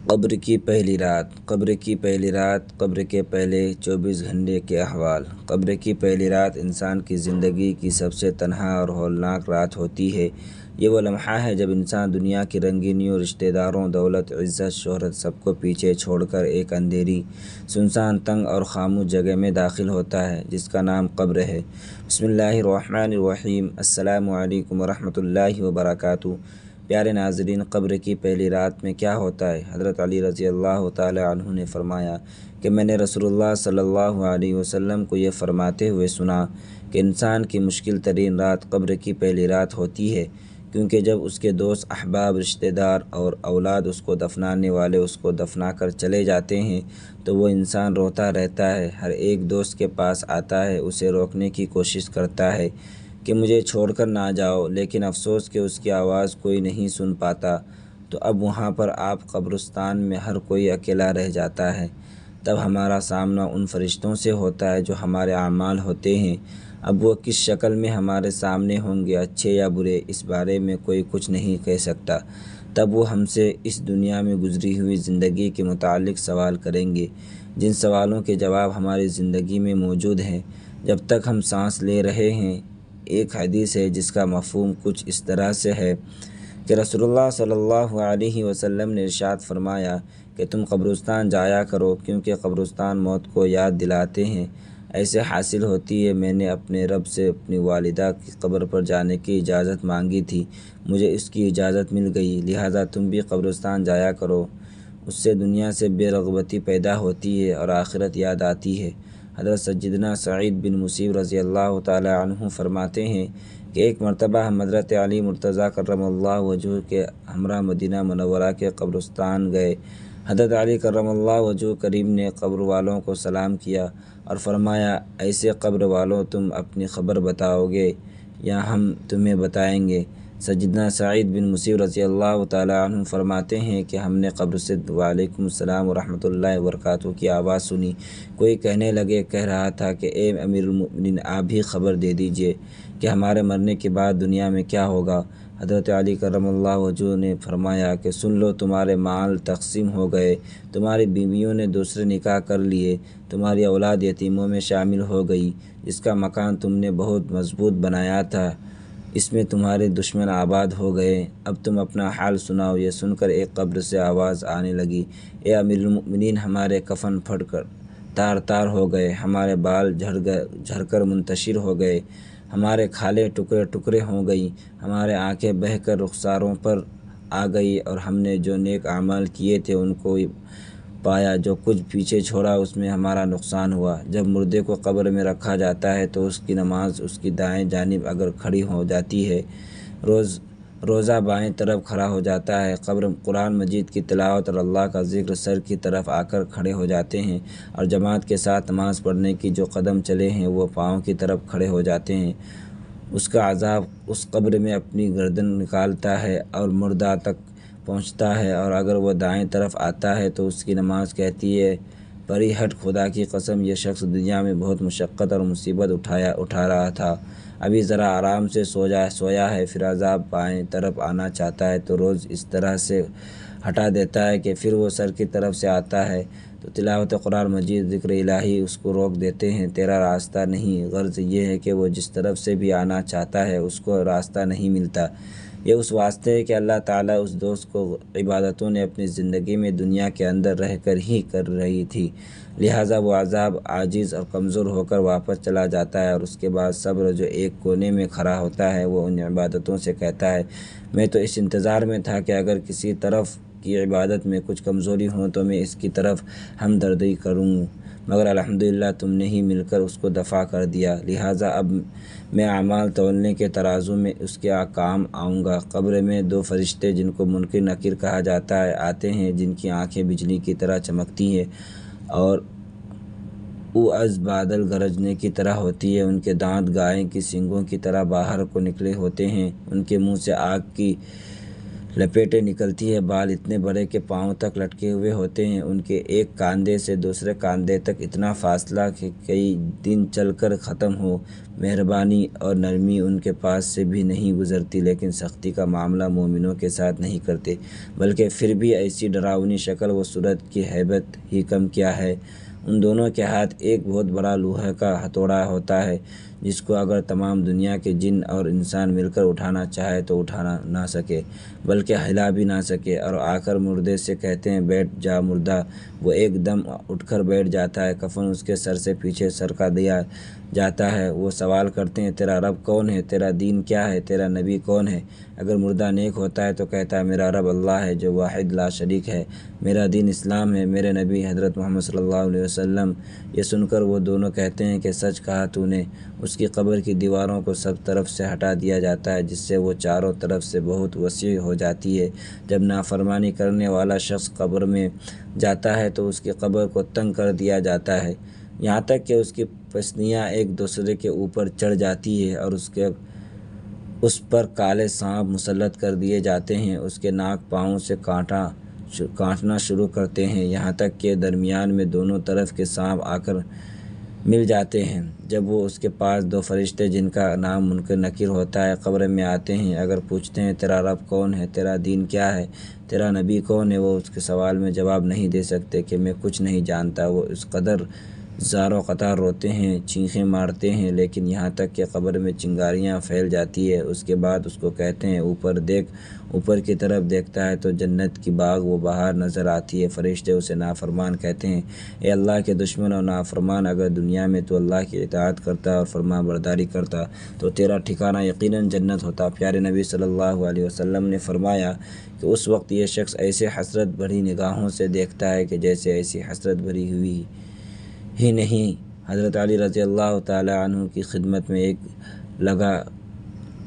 قبر کی پہلی رات قبر کے پہلے 24 گھنٹے کے احوال۔ قبر کی پہلی رات انسان کی زندگی کی سب سے تنہا اور ہولناک رات ہوتی ہے۔ یہ وہ لمحہ ہے جب انسان دنیا کی رنگینیوں، رشتہ داروں، دولت، عزت، شہرت سب کو پیچھے چھوڑ کر ایک اندھیری، سنسان، تنگ اور خاموش جگہ میں داخل ہوتا ہے جس کا نام قبر ہے۔ بسم اللہ الرحمن الرحیم۔ السلام علیکم ورحمۃ اللہ وبرکاتہ۔ پیارے ناظرین، قبر کی پہلی رات میں کیا ہوتا ہے؟ حضرت علی رضی اللہ تعالی عنہ نے فرمایا کہ میں نے رسول اللہ صلی اللہ علیہ وسلم کو یہ فرماتے ہوئے سنا کہ انسان کی مشکل ترین رات قبر کی پہلی رات ہوتی ہے، کیونکہ جب اس کے دوست، احباب، رشتہ دار اور اولاد اس کو دفنانے والے اس کو دفنا کر چلے جاتے ہیں تو وہ انسان روتا رہتا ہے۔ ہر ایک دوست کے پاس آتا ہے، اسے روکنے کی کوشش کرتا ہے کہ مجھے چھوڑ کر نہ جاؤ، لیکن افسوس کہ اس کی آواز کوئی نہیں سن پاتا۔ تو اب وہاں پر آپ قبرستان میں ہر کوئی اکیلا رہ جاتا ہے۔ تب ہمارا سامنا ان فرشتوں سے ہوتا ہے جو ہمارے اعمال ہوتے ہیں۔ اب وہ کس شکل میں ہمارے سامنے ہوں گے، اچھے یا برے، اس بارے میں کوئی کچھ نہیں کہہ سکتا۔ تب وہ ہم سے اس دنیا میں گزری ہوئی زندگی کے متعلق سوال کریں گے، جن سوالوں کے جواب ہماری زندگی میں موجود ہیں جب تک ہم سانس لے رہے ہیں۔ ایک حدیث ہے جس کا مفہوم کچھ اس طرح سے ہے کہ رسول اللہ صلی اللہ علیہ وسلم نے ارشاد فرمایا کہ تم قبرستان جایا کرو، کیونکہ قبرستان موت کو یاد دلاتے ہیں۔ ایسے حاصل ہوتی ہے، میں نے اپنے رب سے اپنی والدہ کی قبر پر جانے کی اجازت مانگی تھی، مجھے اس کی اجازت مل گئی، لہٰذا تم بھی قبرستان جایا کرو۔ اس سے دنیا سے بے رغبتی پیدا ہوتی ہے اور آخرت یاد آتی ہے۔ حضرت سیدنا سعید بن مسیب رضی اللہ تعالی عنہ فرماتے ہیں کہ ایک مرتبہ ہم حضرت علی مرتضیٰ کرم اللہ وجہہ کے ہمراہ مدینہ منورہ کے قبرستان گئے۔ حضرت علی کرم اللہ وجہہ کریم نے قبر والوں کو سلام کیا اور فرمایا، ایسے قبر والوں تم اپنی خبر بتاؤ گے یا ہم تمہیں بتائیں گے؟ سیدنا سعید بن مسیب رضی اللہ تعالی عنہ فرماتے ہیں کہ ہم نے قبر سے وعلیکم السلام ورحمۃ اللہ وبرکاتہ کی آواز سنی۔ کوئی کہہ رہا تھا کہ اے امیر المؤمنین، آپ بھی خبر دے دیجئے کہ ہمارے مرنے کے بعد دنیا میں کیا ہوگا۔ حضرت علی کرم اللہ وجہہ نے فرمایا کہ سن لو، تمہارے مال تقسیم ہو گئے، تمہاری بیویوں نے دوسرے نکاح کر لیے، تمہاری اولاد یتیموں میں شامل ہو گئی، جس کا مکان تم نے بہت مضبوط بنایا تھا اس میں تمہارے دشمن آباد ہو گئے، اب تم اپنا حال سناؤ۔ یہ سن کر ایک قبر سے آواز آنے لگی، اے امیر المؤمنین، ہمارے کفن پھٹ کر تار تار ہو گئے، ہمارے بال جھڑ کر منتشر ہو گئے، ہمارے کھالیں ٹکڑے ٹکڑے ہو گئی، ہمارے آنکھیں بہہ کر رخساروں پر آ گئی، اور ہم نے جو نیک اعمال کیے تھے ان کو پایا، جو کچھ پیچھے چھوڑا اس میں ہمارا نقصان ہوا۔ جب مردے کو قبر میں رکھا جاتا ہے تو اس کی نماز اس کی دائیں جانب اگر کھڑی ہو جاتی ہے، روزہ بائیں طرف کھڑا ہو جاتا ہے، قرآن مجید کی تلاوت اور اللہ کا ذکر سر کی طرف آ کر کھڑے ہو جاتے ہیں، اور جماعت کے ساتھ نماز پڑھنے کی جو قدم چلے ہیں وہ پاؤں کی طرف کھڑے ہو جاتے ہیں۔ اس کا عذاب اس قبر میں اپنی گردن نکالتا ہے اور مردہ تک پہنچتا ہے، اور اگر وہ دائیں طرف آتا ہے تو اس کی نماز کہتی ہے، پری ہٹ، خدا کی قسم، یہ شخص دنیا میں بہت مشقت اور مصیبت اٹھا رہا تھا، ابھی ذرا آرام سے سویا ہے، پھر عذاب بائیں طرف آنا چاہتا ہے تو روز اس طرح سے ہٹا دیتا ہے کہ پھر وہ سر کی طرف سے آتا ہے تو تلاوت قرآن مجید، ذکر الہی اس کو روک دیتے ہیں، تیرا راستہ نہیں۔ غرض یہ ہے کہ وہ جس طرف سے بھی آنا چاہتا ہے اس کو راستہ نہیں ملتا۔ یہ اس واسطے ہے کہ اللہ تعالیٰ اس دوست کو عبادتوں نے اپنی زندگی میں دنیا کے اندر رہ کر ہی کر رہی تھی، لہٰذا وہ عذاب عاجز اور کمزور ہو کر واپس چلا جاتا ہے، اور اس کے بعد صبر جو ایک کونے میں کھڑا ہوتا ہے وہ ان عبادتوں سے کہتا ہے، میں تو اس انتظار میں تھا کہ اگر کسی طرف کی عبادت میں کچھ کمزوری ہو تو میں اس کی طرف ہمدردی کروں، مگر الحمدللہ تم نے ہی مل کر اس کو دفع کر دیا، لہٰذا اب میں اعمال تولنے کے ترازو میں اس کے کام آؤں گا۔ قبر میں دو فرشتے جن کو منکر نکیر کہا جاتا ہے آتے ہیں، جن کی آنکھیں بجلی کی طرح چمکتی ہیں اور از بادل گرجنے کی طرح ہوتی ہے، ان کے دانت گائے کی سینگوں کی طرح باہر کو نکلے ہوتے ہیں، ان کے منہ سے آگ کی لپیٹیں نکلتی ہے، بال اتنے بڑے کہ پاؤں تک لٹکے ہوئے ہوتے ہیں، ان کے ایک کاندھے سے دوسرے کاندھے تک اتنا فاصلہ کہ کئی دن چل کر ختم ہو۔ مہربانی اور نرمی ان کے پاس سے بھی نہیں گزرتی، لیکن سختی کا معاملہ مومنوں کے ساتھ نہیں کرتے، بلکہ پھر بھی ایسی ڈراؤنی شکل و صورت کی ہیبت ہی کم کیا ہے۔ ان دونوں کے ہاتھ ایک بہت بڑا لوہے کا ہتھوڑا ہوتا ہے، جس کو اگر تمام دنیا کے جن اور انسان مل کر اٹھانا چاہے تو اٹھا نہ سکے، بلکہ ہلا بھی نہ سکے، اور آ کر مردے سے کہتے ہیں بیٹھ جا مردہ، وہ ایک دم اٹھ کر بیٹھ جاتا ہے، کفن اس کے سر سے پیچھے سرکا دیا جاتا ہے۔ وہ سوال کرتے ہیں تیرا رب کون ہے، تیرا دین کیا ہے، تیرا نبی کون ہے؟ اگر مردہ نیک ہوتا ہے تو کہتا ہے میرا رب اللہ ہے جو واحد لا شریک ہے، میرا دین اسلام ہے، میرے نبی حضرت محمد صلی اللہ علیہ وسلم۔ یہ سن کر وہ دونوں کہتے ہیں کہ سچ کہا تو نے۔ اس کی قبر کی دیواروں کو سب طرف سے ہٹا دیا جاتا ہے، جس سے وہ چاروں طرف سے بہت وسیع ہو جاتی ہے۔ جب نافرمانی کرنے والا شخص قبر میں جاتا ہے تو اس کی قبر کو تنگ کر دیا جاتا ہے، یہاں تک کہ اس کی پسلیاں ایک دوسرے کے اوپر چڑھ جاتی ہے اور اس پر کالے سانپ مسلط کر دیے جاتے ہیں۔ اس کے ناک پاؤں سے کاٹنا شروع کرتے ہیں، یہاں تک کہ درمیان میں دونوں طرف کے سانپ آ کر مل جاتے ہیں۔ جب وہ اس کے پاس دو فرشتے جن کا نام منکر نکیر ہوتا ہے قبر میں آتے ہیں، اگر پوچھتے ہیں تیرا رب کون ہے، تیرا دین کیا ہے، تیرا نبی کون ہے، وہ اس کے سوال میں جواب نہیں دے سکتے کہ میں کچھ نہیں جانتا۔ وہ اس قدر زار و قطار روتے ہیں، چیخیں مارتے ہیں، لیکن یہاں تک کہ قبر میں چنگاریاں پھیل جاتی ہے۔ اس کے بعد اس کو کہتے ہیں اوپر دیکھ، اوپر کی طرف دیکھتا ہے تو جنت کی باغ و بہار نظر آتی ہے۔ فرشتے اسے نافرمان کہتے ہیں اے اللہ کے دشمن اور نافرمان، اگر دنیا میں تو اللہ کی اطاعت کرتا اور فرما برداری کرتا تو تیرا ٹھکانہ یقیناً جنت ہوتا۔ پیارے نبی صلی اللہ علیہ وسلم نے فرمایا کہ اس وقت یہ شخص ایسے حسرت بھری نگاہوں سے دیکھتا ہے کہ جیسے ایسی حسرت بھری ہوئی ہی نہیں۔ حضرت علی رضی اللہ تعالی عنہ کی خدمت میں ایک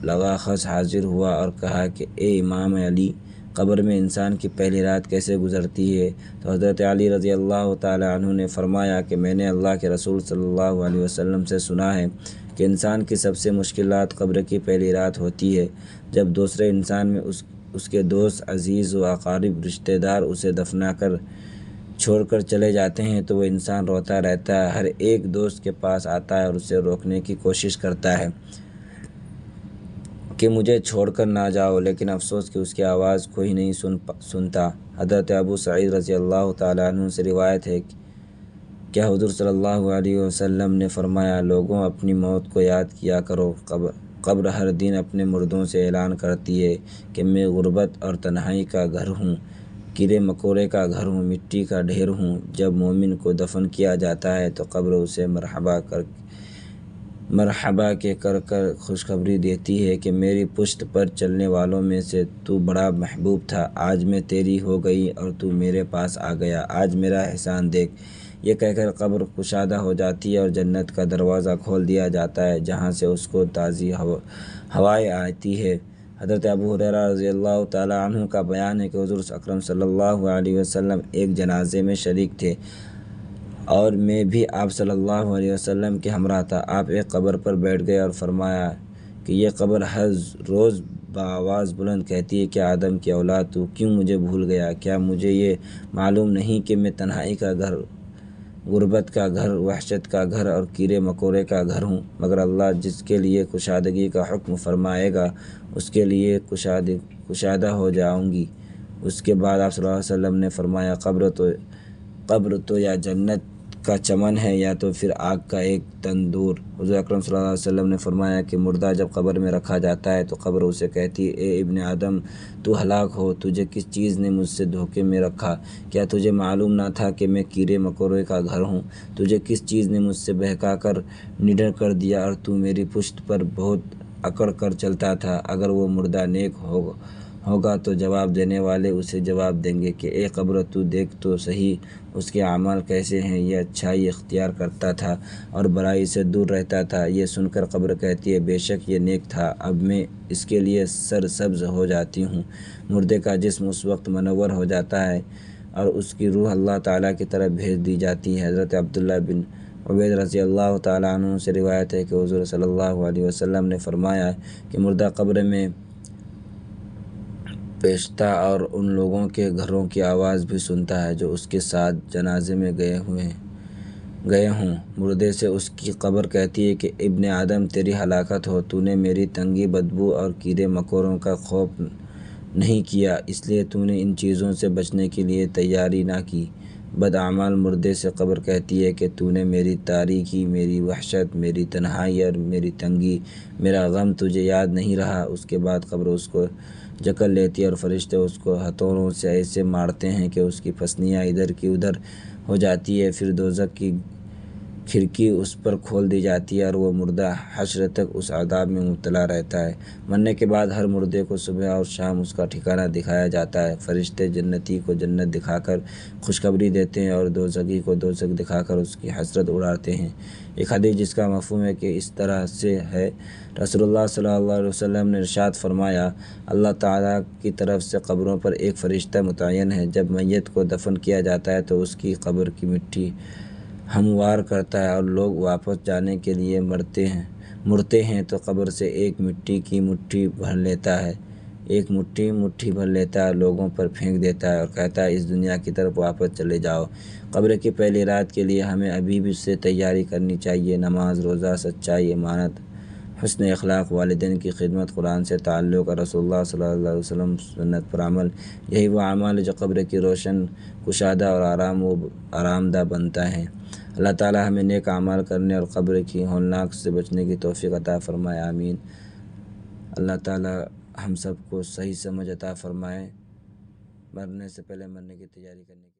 لگا خس حاضر ہوا اور کہا کہ اے امام علی، قبر میں انسان کی پہلی رات کیسے گزرتی ہے؟ تو حضرت علی رضی اللہ تعالی عنہ نے فرمایا کہ میں نے اللہ کے رسول صلی اللہ علیہ وسلم سے سنا ہے کہ انسان کی سب سے مشکل رات قبر کی پہلی رات ہوتی ہے، جب دوسرے انسان میں اس کے دوست، عزیز و اقارب، رشتہ دار اسے دفنا کر چھوڑ کر چلے جاتے ہیں تو وہ انسان روتا رہتا ہے، ہر ایک دوست کے پاس آتا ہے اور اسے روکنے کی کوشش کرتا ہے کہ مجھے چھوڑ کر نہ جاؤ، لیکن افسوس کہ اس کی آواز کوئی نہیں سنتا۔ حضرت ابو سعید رضی اللہ تعالیٰ عنہ سے روایت ہے کیا حضور صلی اللہ علیہ وسلم نے فرمایا لوگوں اپنی موت کو یاد کیا کرو، قبر ہر دن اپنے مردوں سے اعلان کرتی ہے کہ میں غربت اور تنہائی کا گھر ہوں، کیڑے مکوڑے کا گھر ہوں، مٹی کا ڈھیر ہوں۔ جب مومن کو دفن کیا جاتا ہے تو قبر اسے مرحبا کے کر خوشخبری دیتی ہے کہ میری پشت پر چلنے والوں میں سے تو بڑا محبوب تھا، آج میں تیری ہو گئی اور تو میرے پاس آ گیا، آج میرا احسان دیکھ۔ یہ کہہ کر قبر کشادہ ہو جاتی ہے اور جنت کا دروازہ کھول دیا جاتا ہے، جہاں سے اس کو تازی ہوائیں آتی ہے۔ حضرت ابو ہریرہ رضی اللہ تعالیٰ عنہ کا بیان ہے کہ حضور اکرم صلی اللہ علیہ وسلم ایک جنازے میں شریک تھے اور میں بھی آپ صلی اللہ علیہ وسلم کے ہمراہ تھا۔ آپ ایک قبر پر بیٹھ گئے اور فرمایا کہ یہ قبر ہر روز بآواز بلند کہتی ہے کہ آدم کی اولاد تو کیوں مجھے بھول گیا؟ کیا مجھے یہ معلوم نہیں کہ میں تنہائی کا گھر، غربت کا گھر، وحشت کا گھر اور کیڑے مکوڑے کا گھر ہوں؟ مگر اللہ جس کے لیے کشادگی کا حکم فرمائے گا اس کے لیے کشادہ ہو جاؤں گی۔ اس کے بعد آپ صلی اللہ علیہ وسلم نے فرمایا قبر تو یا جنت کا چمن ہے یا تو پھر آگ کا ایک تندور۔ حضور اکرم صلی اللہ علیہ وسلم نے فرمایا کہ مردہ جب قبر میں رکھا جاتا ہے تو قبر اسے کہتی ہے اے ابن آدم، تو ہلاک ہو، تجھے کس چیز نے مجھ سے دھوکے میں رکھا؟ کیا تجھے معلوم نہ تھا کہ میں کیڑے مکوڑے کا گھر ہوں؟ تجھے کس چیز نے مجھ سے بہکا کر نڈر کر دیا اور تو میری پشت پر بہت اکڑ کر چلتا تھا؟ اگر وہ مردہ نیک ہوگا تو جواب دینے والے اسے جواب دیں گے کہ اے قبر تو دیکھ تو صحیح اس کے اعمال کیسے ہیں، یہ اچھائی اختیار کرتا تھا اور برائی سے دور رہتا تھا۔ یہ سن کر قبر کہتی ہے بے شک یہ نیک تھا، اب میں اس کے لیے سرسبز ہو جاتی ہوں۔ مردے کا جسم اس وقت منور ہو جاتا ہے اور اس کی روح اللہ تعالیٰ کی طرف بھیج دی جاتی ہے۔ حضرت عبداللہ بن عبید رضی اللہ تعالیٰ عنہ سے روایت ہے کہ حضور صلی اللہ علیہ وسلم نے فرمایا کہ مردہ قبر میں پیشتا اور ان لوگوں کے گھروں کی آواز بھی سنتا ہے جو اس کے ساتھ جنازے میں گئے ہوں۔ مردے سے اس کی قبر کہتی ہے کہ ابن آدم تیری ہلاکت ہو، تو نے میری تنگی، بدبو اور کیڑے مکوڑوں کا خوف نہیں کیا، اس لیے تو نے ان چیزوں سے بچنے کے لیے تیاری نہ کی۔ بدعمال مردے سے قبر کہتی ہے کہ تو نے میری تاریکی، میری وحشت، میری تنہائی اور میری تنگی، میرا غم تجھے یاد نہیں رہا۔ اس کے بعد قبر اس کو جکڑ لیتی ہے اور فرشتے اس کو ہتھوڑوں سے ایسے مارتے ہیں کہ اس کی پسلیاں ادھر کی ادھر ہو جاتی ہے۔ پھر دوزخ کی کھڑکی اس پر کھول دی جاتی ہے اور وہ مردہ حشر تک اس عذاب میں مبتلا رہتا ہے۔ مرنے کے بعد ہر مردے کو صبح اور شام اس کا ٹھکانہ دکھایا جاتا ہے۔ فرشتے جنتی کو جنت دکھا کر خوشخبری دیتے ہیں اور دوزخی کو دوزخ دکھا کر اس کی حسرت اڑاتے ہیں۔ ایک حدیث جس کا مفہوم ہے کہ اس طرح سے ہے، رسول اللہ صلی اللہ علیہ وسلم نے ارشاد فرمایا، اللہ تعالیٰ کی طرف سے قبروں پر ایک فرشتہ متعین ہے۔ جب میت کو دفن کیا جاتا ہے تو اس کی قبر کی مٹی ہموار کرتا ہے اور لوگ واپس جانے کے لیے مڑتے ہیں تو قبر سے ایک مٹی کی مٹھی بھر لیتا ہے، لوگوں پر پھینک دیتا ہے اور کہتا ہے اس دنیا کی طرف واپس چلے جاؤ۔ قبر کی پہلی رات کے لیے ہمیں ابھی بھی سے تیاری کرنی چاہیے۔ نماز، روزہ، سچائی، امانت، حسن اخلاق، والدین کی خدمت، قرآن سے تعلق اور رسول اللہ صلی اللہ علیہ وسلم سنت پر عمل، یہی وہ اعمال جو قبر کی روشن، کشادہ اور آرام دہ بنتا ہے۔ اللہ تعالی ہمیں نیک اعمال کرنے اور قبر کی ہولناک سے بچنے کی توفیق عطا فرمائے، آمین۔ اللہ تعالی ہم سب کو صحیح سمجھ عطا فرمائے، مرنے سے پہلے مرنے کی تیاری کرنے کی